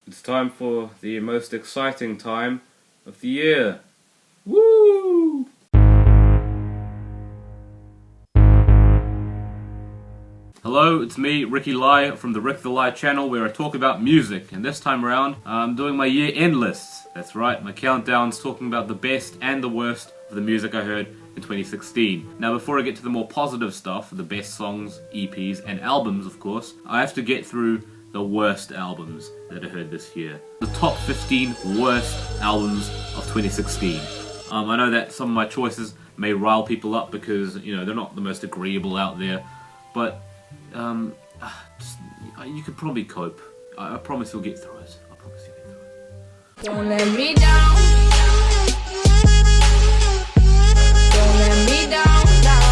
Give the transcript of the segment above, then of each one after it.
It's time for the most exciting time of the year. Woo! Hello, it's me, Ricky Lai, from the Rick the Lai channel, where I talk about music. And this time around, I'm doing my year-end lists. That's right, my countdowns talking about the best and the worst of the music I heard in 2016. Now, before I get to the more positive stuff, the best songs, EPs, and albums, of course, I have to get through the worst albums that I heard this year. The top 15 worst albums of 2016. I know that some of my choices may rile people up because, you know, they're not the most agreeable out there, but you could probably cope. I promise you'll get through it. I promise you'll get through it. Don't let me down. Don't let me down, down.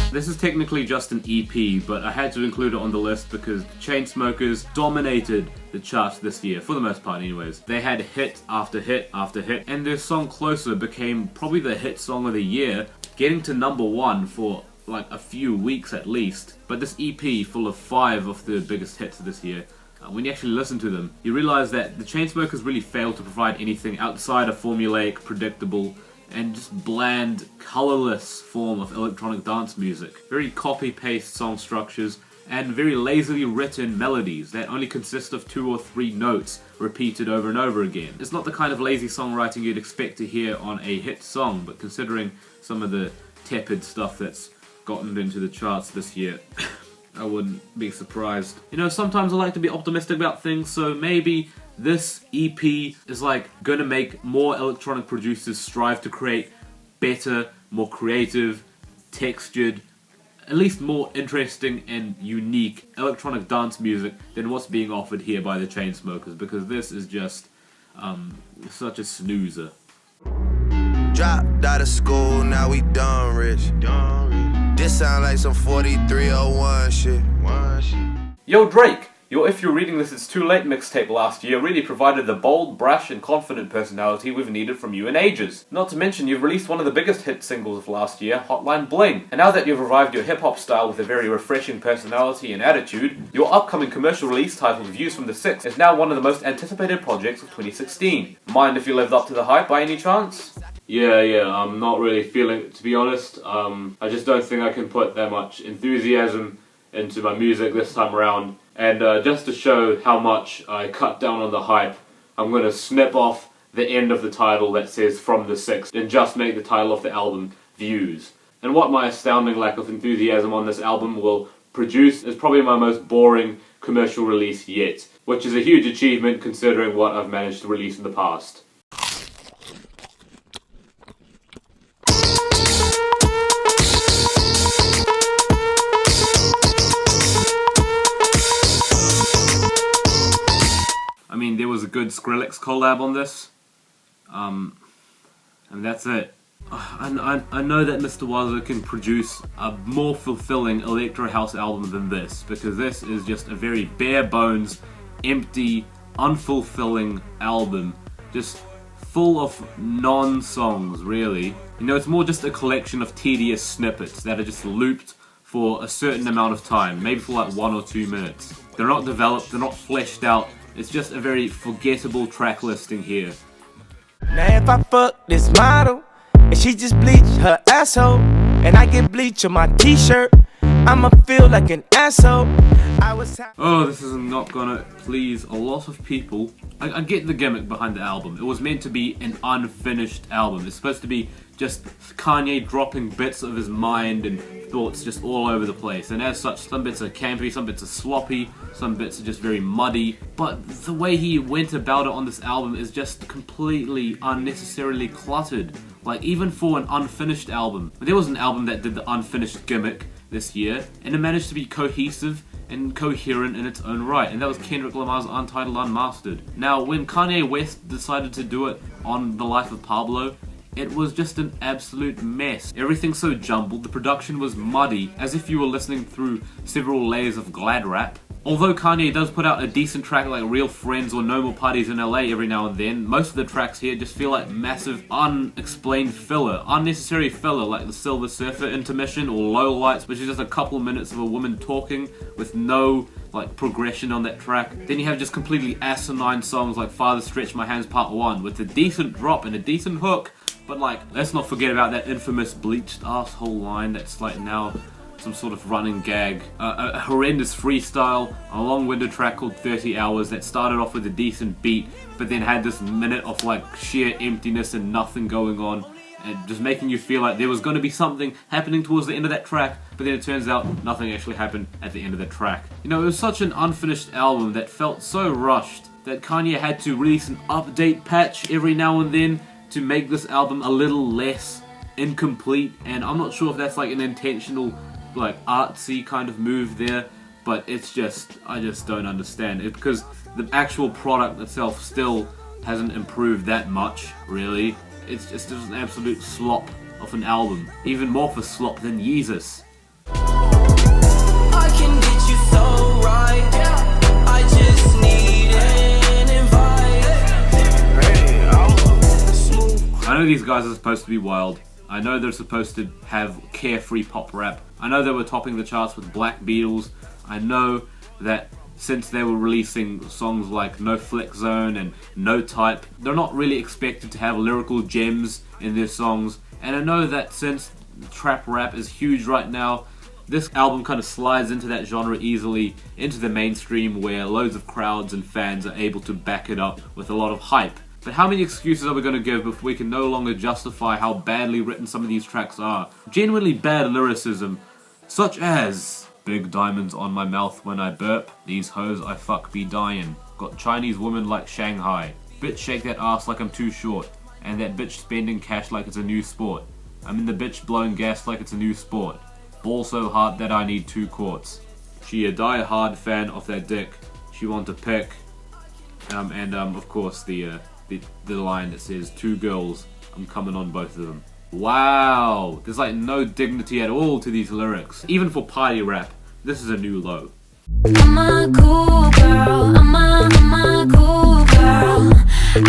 This is technically just an EP, but I had to include it on the list because the Chainsmokers dominated the charts this year, for the most part anyways. They had hit after hit after hit, and their song Closer became probably the hit song of the year, getting to #1 for like a few weeks at least. But this EP, full of 5 of the biggest hits of this year, when you actually listen to them, you realize that the Chainsmokers really failed to provide anything outside a formulaic, predictable, and just bland, colorless form of electronic dance music. Very copy-paste song structures, and very lazily written melodies that only consist of 2 or 3 notes repeated over and over again. It's not the kind of lazy songwriting you'd expect to hear on a hit song, but considering some of the tepid stuff that's gotten into the charts this year, I wouldn't be surprised. You know, sometimes I like to be optimistic about things, so maybe this EP is like gonna make more electronic producers strive to create better, more creative, textured, at least more interesting and unique electronic dance music than what's being offered here by the Chainsmokers, because this is just such a snoozer. Dropped out of school, now we done rich. This sound like some 4301 shit. Yo Drake, your If You're Reading This It's Too Late mixtape last year really provided the bold, brash and confident personality we've needed from you in ages. Not to mention you've released one of the biggest hit singles of last year, Hotline Bling. And now that you've revived your hip-hop style with a very refreshing personality and attitude, your upcoming commercial release titled Views from the Six is now one of the most anticipated projects of 2016. Mind if you lived up to the hype by any chance? Yeah, I'm not really feeling it, to be honest. I just don't think I can put that much enthusiasm into my music this time around. And just to show how much I cut down on the hype, I'm going to snip off the end of the title that says From the Six and just make the title of the album Views. And what my astounding lack of enthusiasm on this album will produce is probably my most boring commercial release yet, which is a huge achievement considering what I've managed to release in the past. I mean, there was a good Skrillex collab on this, and that's it. I know that Mr. Oizo can produce a more fulfilling electro house album than this, because this is just a very bare bones, empty, unfulfilling album, just full of non-songs, really. You know, it's more just a collection of tedious snippets that are just looped for a certain amount of time, maybe for like 1 or 2 minutes. They're not developed, they're not fleshed out. It's just a very forgettable track listing here. Now if I fuck this model, and she just bleach her asshole, and I get bleach on my t-shirt, I'ma feel like an asshole. Oh, this is not gonna please a lot of people. I get the gimmick behind the album. It was meant to be an unfinished album. It's supposed to be just Kanye dropping bits of his mind and thoughts just all over the place. And as such, some bits are campy, some bits are sloppy, some bits are just very muddy. But the way he went about it on this album is just completely unnecessarily cluttered. Like, even for an unfinished album. There was an album that did the unfinished gimmick this year, and it managed to be cohesive and coherent in its own right, and that was Kendrick Lamar's Untitled Unmastered. Now, when Kanye West decided to do it on The Life of Pablo, it was just an absolute mess. Everything's so jumbled, the production was muddy, as if you were listening through several layers of glad rap. Although Kanye does put out a decent track like Real Friends or No More Parties in LA every now and then, most of the tracks here just feel like massive unexplained filler, unnecessary filler like the Silver Surfer intermission or Low Lights, which is just a couple minutes of a woman talking with no like progression on that track. Then you have just completely asinine songs like Father Stretch My Hands Part 1 with a decent drop and a decent hook. But like, let's not forget about that infamous bleached asshole line that's like now some sort of running gag. A horrendous freestyle, a long-winded track called 30 Hours that started off with a decent beat, but then had this minute of like sheer emptiness and nothing going on, and just making you feel like there was going to be something happening towards the end of that track, but then it turns out nothing actually happened at the end of the track. You know, it was such an unfinished album that felt so rushed that Kanye had to release an update patch every now and then to make this album a little less incomplete, and I'm not sure if that's like an intentional like artsy kind of move there, but it's just, I just don't understand it, because the actual product itself still hasn't improved that much, really. It's just an absolute slop of an album, even more of a slop than Yeezus. I can get you so right. I just need an invite. I know these guys are supposed to be wild. I know they're supposed to have carefree pop rap. I know they were topping the charts with Black Beatles. I know that since they were releasing songs like No Flex Zone and No Type, they're not really expected to have lyrical gems in their songs. And I know that since trap rap is huge right now, this album kind of slides into that genre easily, into the mainstream where loads of crowds and fans are able to back it up with a lot of hype. But how many excuses are we going to give before we can no longer justify how badly written some of these tracks are? Genuinely bad lyricism, such as big diamonds on my mouth when I burp, these hoes I fuck be dying, got Chinese women like Shanghai, bitch shake that ass like I'm too short, and that bitch spending cash like it's a new sport, I'm in the bitch blowing gas like it's a new sport, ball so hard that I need 2 quarts, she a die hard fan of that dick, she want to pick, and of course the line that says 2 girls, I'm coming on both of them. Wow, there's like no dignity at all to these lyrics. Even for party rap, this is a new low. I'm a cool girl, I'm a cool girl.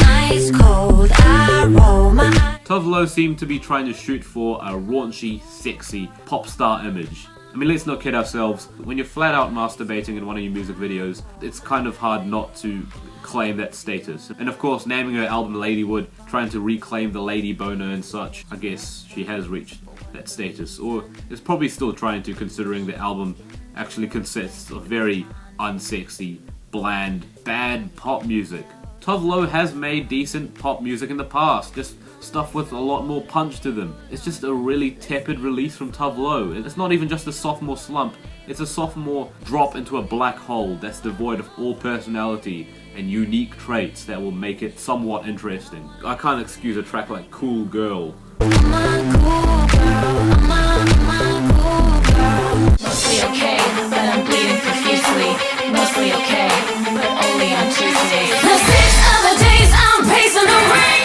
Ice cold, I roll my eyes. Tove seemed to be trying to shoot for a raunchy, sexy, pop star image. I mean, let's not kid ourselves. When you're flat out masturbating in one of your music videos, it's kind of hard not to claim that status. And of course, naming her album Ladywood, trying to reclaim the lady boner and such, I guess she has reached that status, or is probably still trying to, considering the album actually consists of very unsexy, bland, bad pop music. Tove has made decent pop music in the past, just stuff with a lot more punch to them. It's just a really tepid release from Tove. It's not even just a sophomore slump, it's a sophomore drop into a black hole that's devoid of all personality and unique traits that will make it somewhat interesting. I can't excuse a track like Cool Girl. I'm a cool girl, I'm a cool girl. Mostly okay, but I'm bleeding profusely. Mostly okay, but only on Tuesdays. The 6 other days I'm pacing the ring.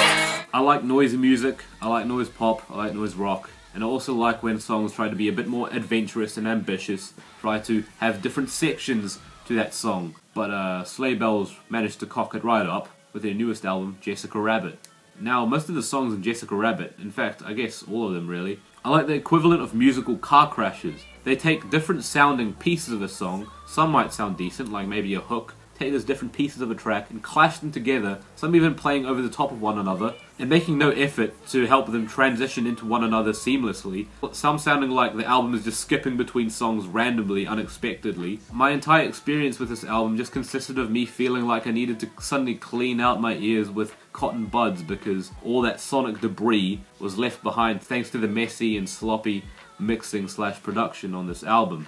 I like noisy music, I like noise pop, I like noise rock, and I also like when songs try to be a bit more adventurous and ambitious, try to have different sections to that song. But Sleigh Bells managed to cock it right up with their newest album, Jessica Rabbit. Now, most of the songs in Jessica Rabbit, in fact, I guess all of them really, are like the equivalent of musical car crashes. They take different sounding pieces of a song, some might sound decent, like maybe a hook, take those different pieces of a track and clash them together, some even playing over the top of one another, and making no effort to help them transition into one another seamlessly, some sounding like the album is just skipping between songs randomly, unexpectedly. My entire experience with this album just consisted of me feeling like I needed to suddenly clean out my ears with cotton buds because all that sonic debris was left behind thanks to the messy and sloppy mixing / production on this album.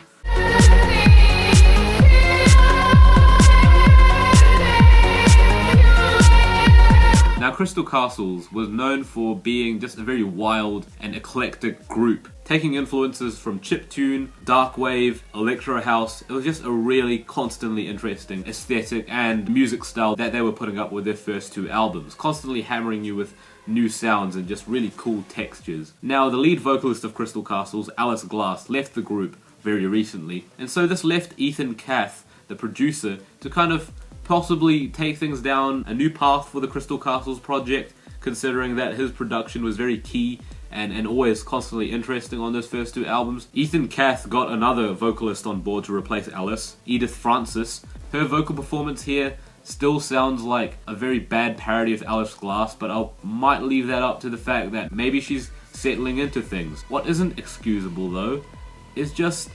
Now, Crystal Castles was known for being just a very wild and eclectic group, taking influences from chiptune, darkwave, electro house. It was just a really constantly interesting aesthetic and music style that they were putting up with their first 2 albums, constantly hammering you with new sounds and just really cool textures. Now, the lead vocalist of Crystal Castles, Alice Glass, left the group very recently, and so this left Ethan Kath, the producer, to kind of possibly take things down a new path for the Crystal Castles project, considering that his production was very key and always constantly interesting on those first two albums. Ethan Cath got another vocalist on board to replace Alice, Edith Francis. Her vocal performance here still sounds like a very bad parody of Alice Glass, but I might leave that up to the fact that maybe she's settling into things. What isn't excusable though is just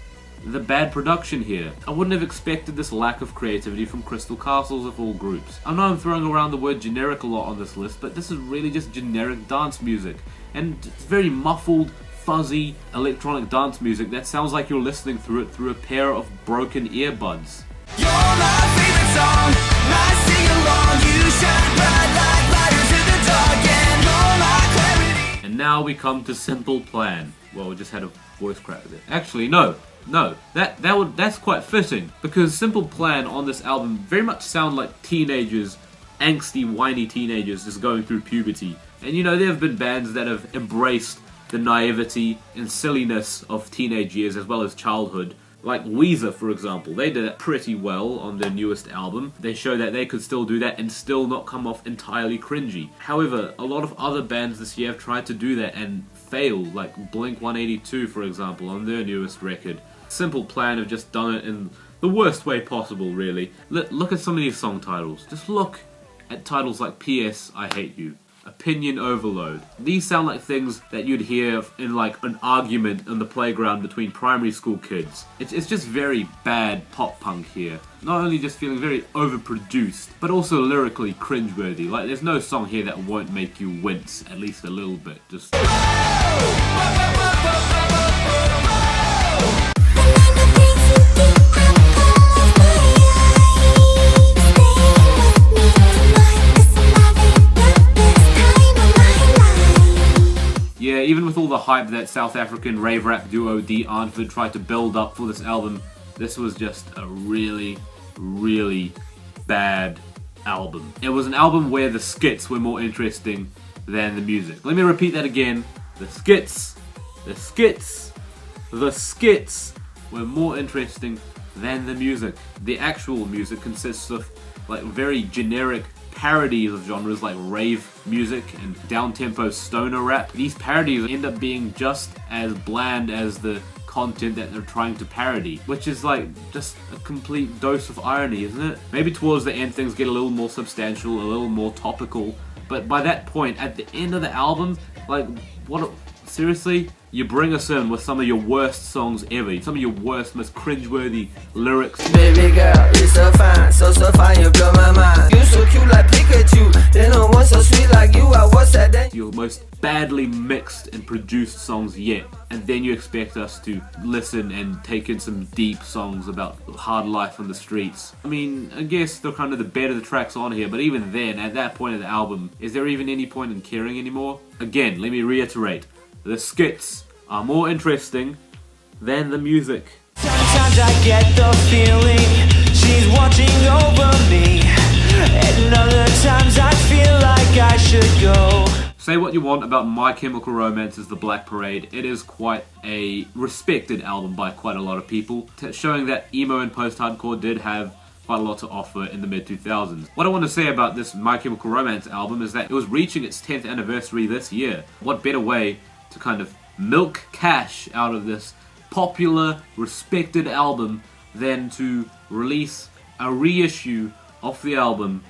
the bad production here. I wouldn't have expected this lack of creativity from Crystal Castles of all groups. I know I'm throwing around the word generic a lot on this list, but this is really just generic dance music. And it's very muffled, fuzzy, electronic dance music that sounds like you're listening through it through a pair of broken earbuds. You're my favorite song, my sing-along. You shine bright like lighters in the dark, and you're my clarity. And now we come to Simple Plan. Well, we just had a voice crack there. Actually, no, that's quite fitting, because Simple Plan on this album very much sound like teenagers, angsty, whiny teenagers just going through puberty. And you know, there have been bands that have embraced the naivety and silliness of teenage years as well as childhood. Like Weezer, for example, they did it pretty well on their newest album. They show that they could still do that and still not come off entirely cringy. However, a lot of other bands this year have tried to do that and fail, like Blink-182, for example, on their newest record. Simple Plan have just done it in the worst way possible, really. Look at some of these song titles. Just look at titles like P.S. I Hate You, Opinion Overload. These sound like things that you'd hear in like an argument on the playground between primary school kids. It's just very bad pop punk here. Not only just feeling very overproduced, but also lyrically cringeworthy. Like there's no song here that won't make you wince at least a little bit. Just yeah, even with all the hype that South African rave rap duo Antwoord tried to build up for this album, this was just a really, really bad album. It was an album where the skits were more interesting than the music. Let me repeat that again. The skits were more interesting than the music. The actual music consists of like very generic parodies of genres like rave music and down-tempo stoner rap. These parodies end up being just as bland as the content that they're trying to parody, which is like just a complete dose of irony, isn't it? Maybe towards the end things get a little more substantial, a little more topical, but by that point, at the end of the album, like, what? Seriously? You bring us in with some of your worst songs ever, some of your worst, most cringeworthy lyrics. Baby girl, you're so fine, so fine, you blow my mind. You so cute like Pikachu, then no one so sweet like you. I was that then. Your most badly mixed and produced songs yet, and then you expect us to listen and take in some deep songs about hard life on the streets. I mean, I guess they're kind of the better the tracks on here, but even then, at that point of the album, is there even any point in caring anymore? Again, let me reiterate. The skits are more interesting than the music. Sometimes I get the feeling she's watching over me, and other times I feel like I should go. Say what you want about My Chemical Romance's The Black Parade, it is quite a respected album by quite a lot of people, showing that emo and post-hardcore did have quite a lot to offer in the mid-2000s. What I want to say about this My Chemical Romance album is that it was reaching its 10th anniversary this year. What better way to kind of milk cash out of this popular, respected album than to release a reissue of the album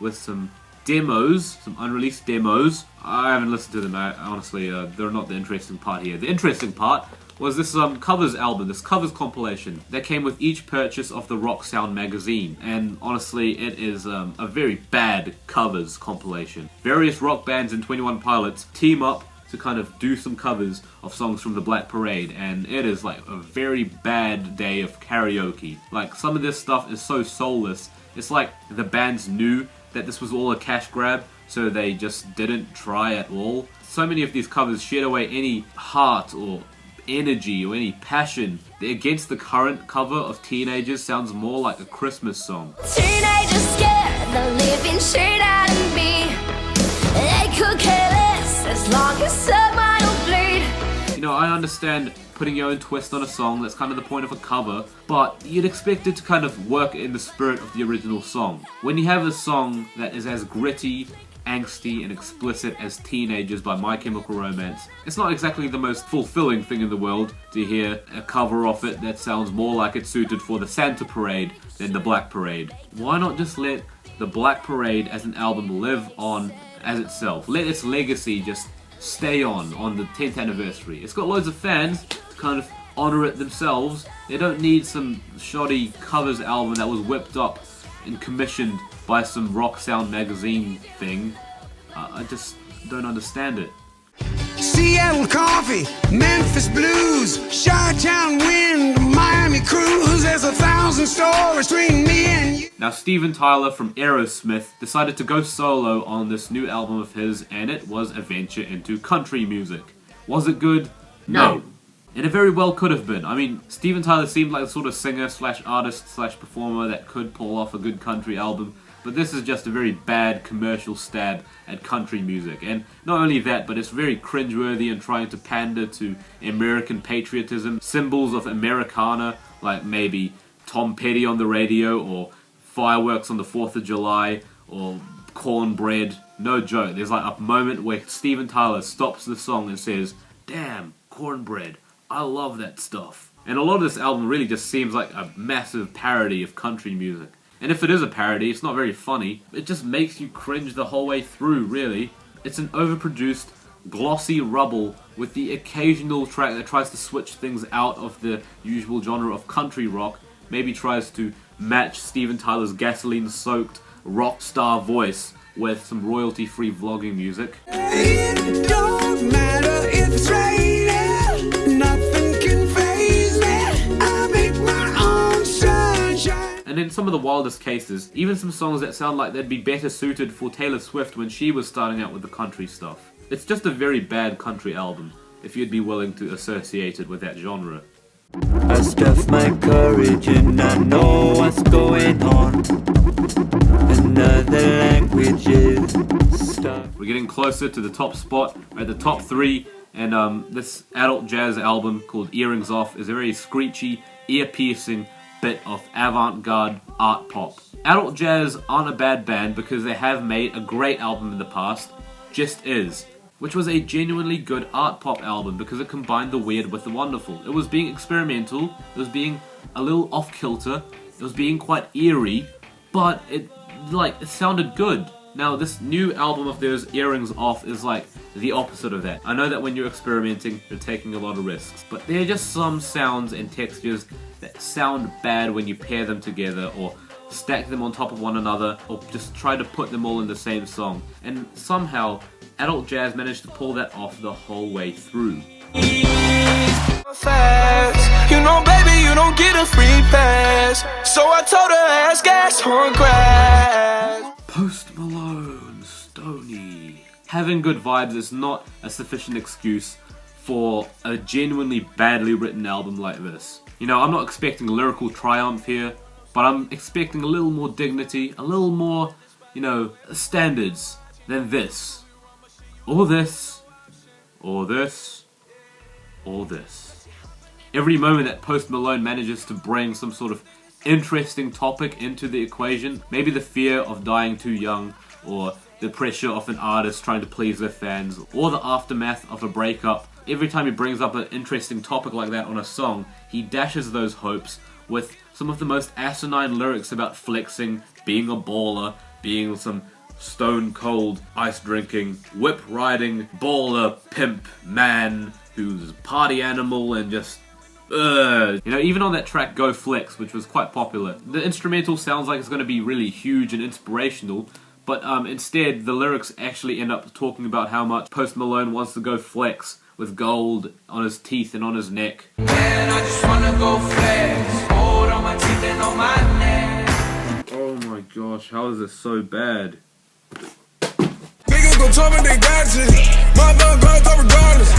with some demos, some unreleased demos. I haven't listened to them, honestly, they're not the interesting part here. The interesting part was this covers album, this covers compilation that came with each purchase of the Rock Sound magazine, and honestly it is a very bad covers compilation. Various rock bands and 21 Pilots team up to kind of do some covers of songs from the Black Parade, and it is like a very bad day of karaoke. Like, some of this stuff is so soulless, it's like the bands knew that this was all a cash grab, so they just didn't try at all. So many of these covers shed away any heart or energy or any passion. Against the current cover of Teenagers sounds more like a Christmas song. Teenagers scared the living shit out of me. They could care less as long as someone will bleed. You know, I understand putting your own twist on a song, that's kind of the point of a cover, but you'd expect it to kind of work in the spirit of the original song. When you have a song that is as gritty angsty and explicit as Teenagers by My Chemical Romance. It's not exactly the most fulfilling thing in the world to hear a cover of it that sounds more like it's suited for the Santa Parade than the Black Parade. Why not just let the Black Parade as an album live on as itself? Let its legacy just stay on the 10th anniversary. It's got loads of fans to kind of honor it themselves. They don't need some shoddy covers album that was whipped up and commissioned by some Rock Sound magazine thing. I just don't understand it. Seattle coffee, Memphis blues, Chi-Town wind, Miami cruise. There's 1,000 stories between me and you. Now, Steven Tyler from Aerosmith decided to go solo on this new album of his, and it was a venture into country music. Was it good? No. And it very well could have been. I mean, Steven Tyler seemed like the sort of singer slash artist slash performer that could pull off a good country album, but this is just a very bad commercial stab at country music. And not only that, but it's very cringeworthy in trying to pander to American patriotism, symbols of Americana, like maybe Tom Petty on the radio, or fireworks on the 4th of July, or cornbread. No joke, there's like a moment where Steven Tyler stops the song and says, "Damn, cornbread. I love that stuff." And a lot of this album really just seems like a massive parody of country music. And if it is a parody, it's not very funny. It just makes you cringe the whole way through, really. It's an overproduced, glossy rubble with the occasional track that tries to switch things out of the usual genre of country rock. Maybe tries to match Steven Tyler's gasoline-soaked rock star voice with some royalty-free vlogging music. It don't matter if it's raining, nothing can faze me. I make my own sunshine. And in some of the wildest cases, even some songs that sound like they'd be better suited for Taylor Swift when she was starting out with the country stuff. It's just a very bad country album, if you'd be willing to associate it with that genre. I stuff my courage and I know what's going on. Another language is stuck. We're getting closer to the top spot. We're at the top 3, and this adult jazz album called Earrings Off is a very screechy, ear-piercing bit of avant-garde art pop. Adult Jazz aren't a bad band because they have made a great album in the past, Just Is, which was a genuinely good art pop album because it combined the weird with the wonderful. It was being experimental, it was being a little off-kilter, it was being quite eerie, but it sounded good. Now, this new album of theirs, Earrings Off, is like the opposite of that. I know that when you're experimenting, you're taking a lot of risks, but there are just some sounds and textures that sound bad when you pair them together, or stack them on top of one another, or just try to put them all in the same song. And somehow, Adult Jazz managed to pull that off the whole way through. You know, baby, you don't get a free pass. So I told her ass gas on grass. Post Malone, Stoney. Having good vibes is not a sufficient excuse for a genuinely badly written album like this. You know, I'm not expecting lyrical triumph here, but I'm expecting a little more dignity, a little more, you know, standards than this. Or this. Or this. Or this. Every moment that Post Malone manages to bring some sort of interesting topic into the equation, maybe the fear of dying too young, or the pressure of an artist trying to please their fans, or the aftermath of a breakup, every time he brings up an interesting topic like that on a song, he dashes those hopes with some of the most asinine lyrics about flexing, being a baller, being some stone cold, ice drinking, whip riding, baller, pimp, man, who's a party animal and just you know, even on that track Go Flex, which was quite popular, the instrumental sounds like it's going to be really huge and inspirational, but instead the lyrics actually end up talking about how much Post Malone wants to go flex with gold on his teeth and on his neck. Man, I just wanna go flex, gold on my teeth and on my neck. Oh my gosh, how is this so bad? Niggas gon' tell me they got shit. Motherfucker goes up regardless.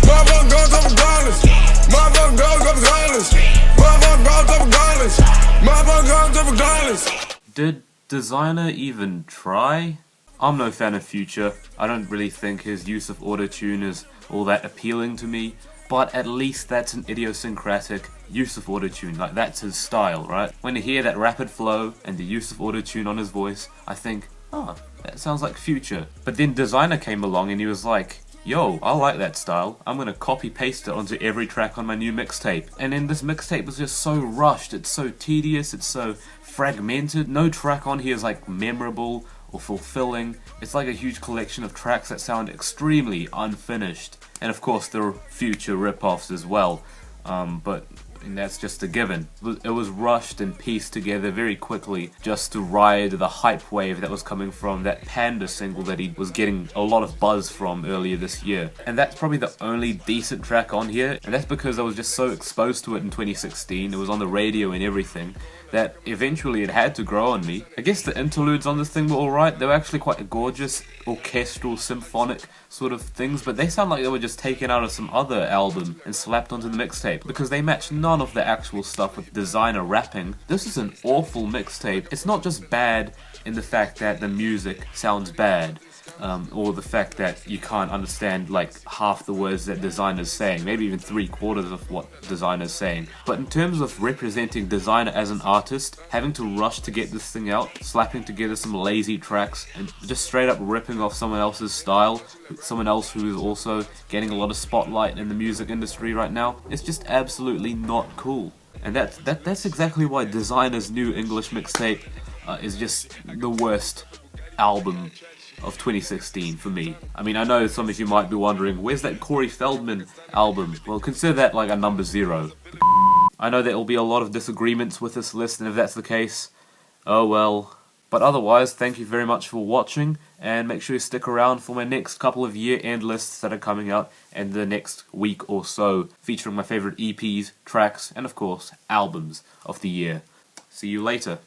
Motherfucker goes up regardless. Motherfucker goes up regardless. Motherfucker goes up regardless. Motherfucker goes up regardless. Did Desiigner even try? I'm no fan of Future. I don't really think his use of autotune is all that appealing to me, but at least that's an idiosyncratic use of autotune. Like, that's his style, right? When you hear that rapid flow and the use of autotune on his voice, I think, oh, that sounds like Future. But then Desiigner came along and he was like, yo, I like that style. I'm gonna copy paste it onto every track on my new mixtape. And then this mixtape was just so rushed, it's so tedious, it's so fragmented. No track on here is like memorable or fulfilling. It's like a huge collection of tracks that sound extremely unfinished. And of course there are Future rip-offs as well, but that's just a given. It was rushed and pieced together very quickly just to ride the hype wave that was coming from that Panda single that he was getting a lot of buzz from earlier this year. And that's probably the only decent track on here, and that's because I was just so exposed to it in 2016, it was on the radio and everything, that eventually it had to grow on me. I guess the interludes on this thing were alright. They were actually quite gorgeous, orchestral, symphonic sort of things, but they sound like they were just taken out of some other album and slapped onto the mixtape, because they match none of the actual stuff with Desiigner rapping. This is an awful mixtape. It's not just bad in the fact that the music sounds bad, or the fact that you can't understand like half the words that Desiigner's saying, maybe even 3/4 of what Desiigner's saying. But in terms of representing Desiigner as an artist, having to rush to get this thing out, slapping together some lazy tracks, and just straight up ripping off someone else's style, someone else who is also getting a lot of spotlight in the music industry right now, it's just absolutely not cool. And that's exactly why Desiigner's new English mixtape is just the worst album of 2016 for me. I mean, I know some of you might be wondering, where's that Corey Feldman album? Well, consider that like a number 0. I know there will be a lot of disagreements with this list, and if that's the case, oh well. But otherwise, thank you very much for watching, and make sure you stick around for my next couple of year-end lists that are coming out in the next week or so, featuring my favorite EPs, tracks, and of course, albums of the year. See you later.